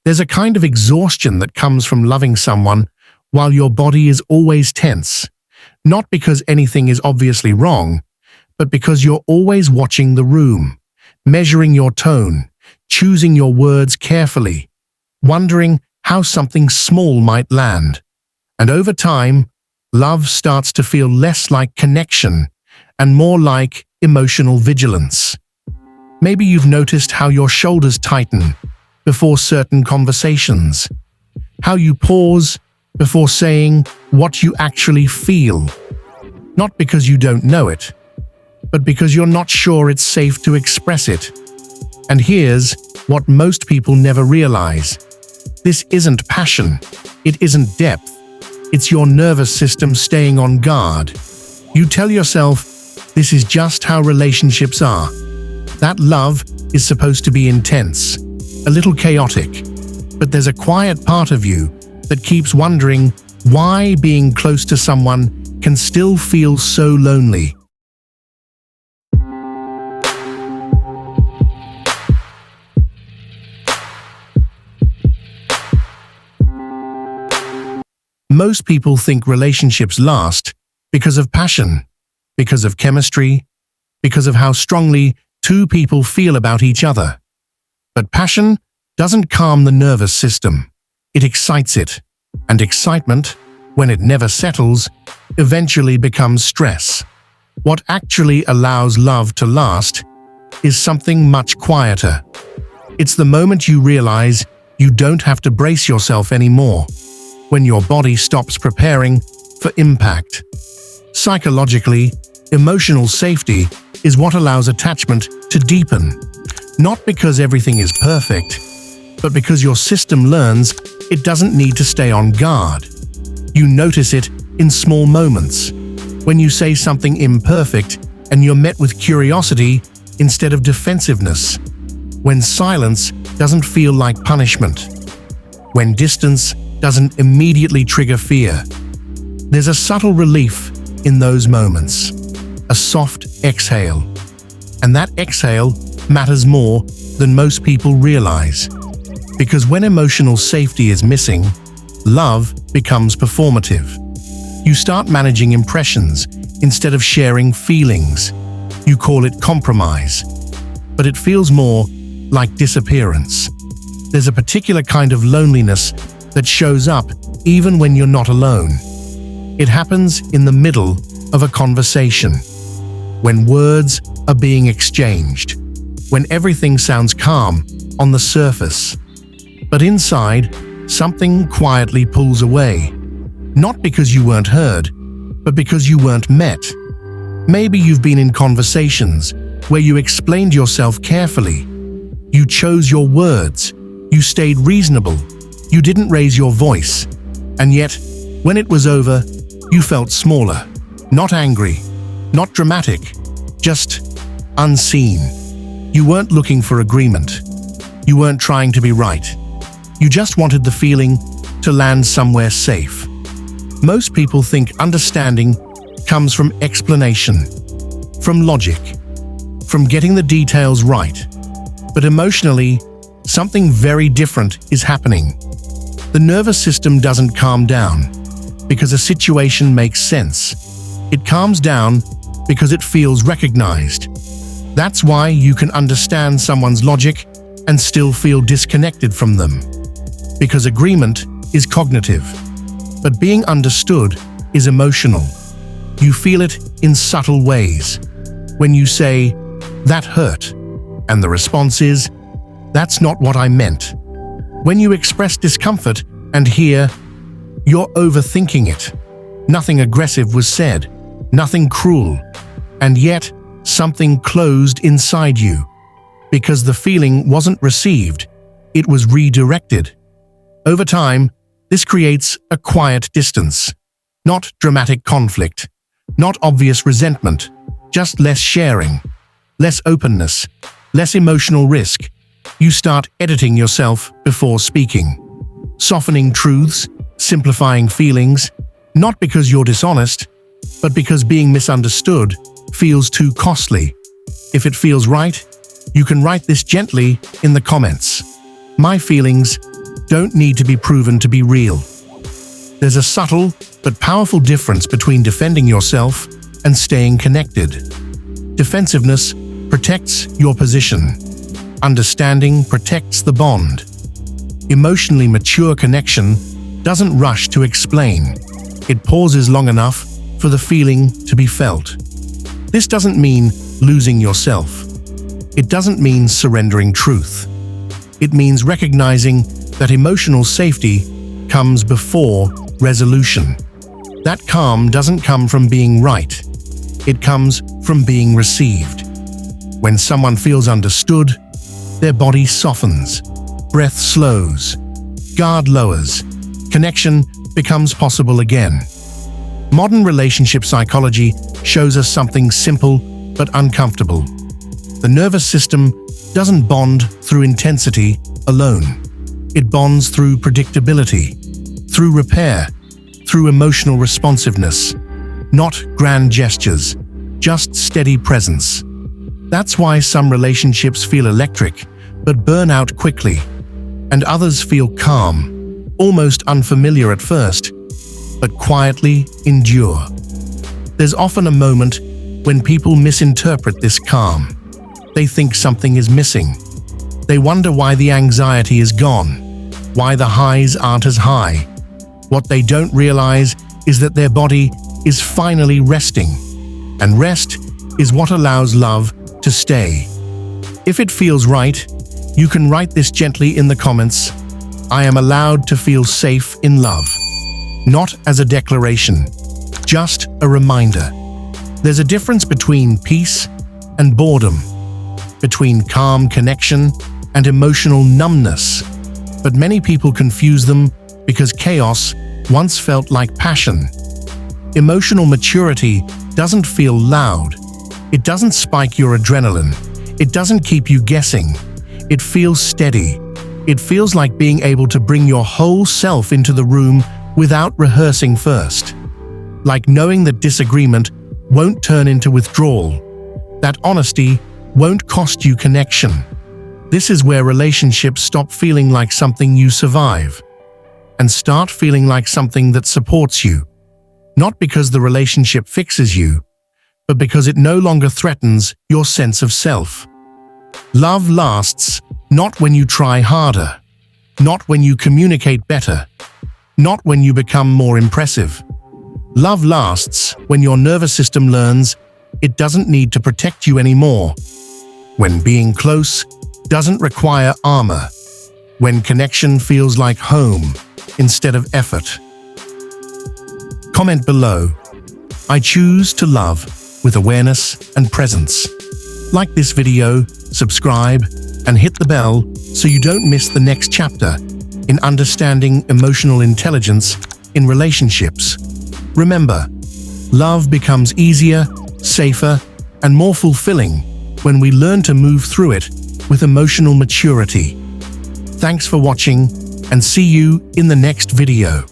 There's a kind of exhaustion that comes from loving someone while your body is always tense. Not because anything is obviously wrong, but because you're always watching the room, measuring your tone, choosing your words carefully, wondering how something small might land. And over time, love starts to feel less like connection and more like emotional vigilance. Maybe you've noticed how your shoulders tighten before certain conversations, how you pause before saying what you actually feel, not because you don't know it, but because you're not sure it's safe to express it. And here's what most people never realize. This isn't passion, it isn't depth, it's your nervous system staying on guard. You tell yourself, this is just how relationships are. That love is supposed to be intense, a little chaotic, but there's a quiet part of you that keeps wondering why being close to someone can still feel so lonely. Most people think relationships last because of passion, because of chemistry, because of how strongly two people feel about each other. But passion doesn't calm the nervous system. It excites it. And excitement, when it never settles, eventually becomes stress. What actually allows love to last is something much quieter. It's the moment you realize you don't have to brace yourself anymore, when your body stops preparing for impact. Psychologically, emotional safety is what allows attachment to deepen, not because everything is perfect, but because your system learns it doesn't need to stay on guard. You notice it in small moments, when you say something imperfect and you're met with curiosity instead of defensiveness, when silence doesn't feel like punishment, when distance doesn't immediately trigger fear. There's a subtle relief in those moments, a soft exhale. And that exhale matters more than most people realize. Because when emotional safety is missing, love becomes performative. You start managing impressions instead of sharing feelings. You call it compromise, but it feels more like disappearance. There's a particular kind of loneliness that shows up even when you're not alone. It happens in the middle of a conversation, when words are being exchanged, when everything sounds calm on the surface. But inside, something quietly pulls away, not because you weren't heard, but because you weren't met. Maybe you've been in conversations where you explained yourself carefully. You chose your words, you stayed reasonable, you didn't raise your voice, and yet, when it was over, you felt smaller, not angry, not dramatic, just unseen. You weren't looking for agreement. You weren't trying to be right. You just wanted the feeling to land somewhere safe. Most people think understanding comes from explanation, from logic, from getting the details right. But emotionally, something very different is happening. The nervous system doesn't calm down because a situation makes sense. It calms down because it feels recognized. That's why you can understand someone's logic and still feel disconnected from them. Because agreement is cognitive, but being understood is emotional. You feel it in subtle ways. When you say, "That hurt," and the response is, "That's not what I meant." When you express discomfort and hear, "You're overthinking it." Nothing aggressive was said, nothing cruel, and yet something closed inside you. Because the feeling wasn't received, it was redirected. Over time, this creates a quiet distance. Not dramatic conflict, not obvious resentment, just less sharing, less openness, less emotional risk. You start editing yourself before speaking, softening truths, simplifying feelings, not because you're dishonest, but because being misunderstood feels too costly. If it feels right, you can write this gently in the comments. My feelings, don't need to be proven to be real. There's a subtle but powerful difference between defending yourself and staying connected. Defensiveness protects your position. Understanding protects the bond. Emotionally mature connection doesn't rush to explain. It pauses long enough for the feeling to be felt. This doesn't mean losing yourself. It doesn't mean surrendering truth. It means recognizing that emotional safety comes before resolution. That calm doesn't come from being right. It comes from being received. When someone feels understood, their body softens, breath slows, guard lowers, connection becomes possible again. Modern relationship psychology shows us something simple but uncomfortable. The nervous system doesn't bond through intensity alone. It bonds through predictability, through repair, through emotional responsiveness. Not grand gestures, just steady presence. That's why some relationships feel electric but burn out quickly, and others feel calm, almost unfamiliar at first, but quietly endure. There's often a moment when people misinterpret this calm. They think something is missing. They wonder why the anxiety is gone, why the highs aren't as high. What they don't realize is that their body is finally resting, and rest is what allows love to stay. If it feels right, you can write this gently in the comments. I am allowed to feel safe in love. Not as a declaration, just a reminder. There's a difference between peace and boredom, between calm connection and emotional numbness. But many people confuse them because chaos once felt like passion. Emotional maturity doesn't feel loud. It doesn't spike your adrenaline. It doesn't keep you guessing. It feels steady. It feels like being able to bring your whole self into the room without rehearsing first. Like knowing that disagreement won't turn into withdrawal. That honesty won't cost you connection. This is where relationships stop feeling like something you survive and start feeling like something that supports you. Not because the relationship fixes you, but because it no longer threatens your sense of self. Love lasts not when you try harder, not when you communicate better, not when you become more impressive. Love lasts when your nervous system learns it doesn't need to protect you anymore. When being close doesn't require armor. When connection feels like home instead of effort. Comment below. I choose to love with awareness and presence. Like this video, subscribe, and hit the bell so you don't miss the next chapter in understanding emotional intelligence in relationships. Remember, love becomes easier, safer, and more fulfilling when we learn to move through it with emotional maturity. Thanks for watching, and see you in the next video.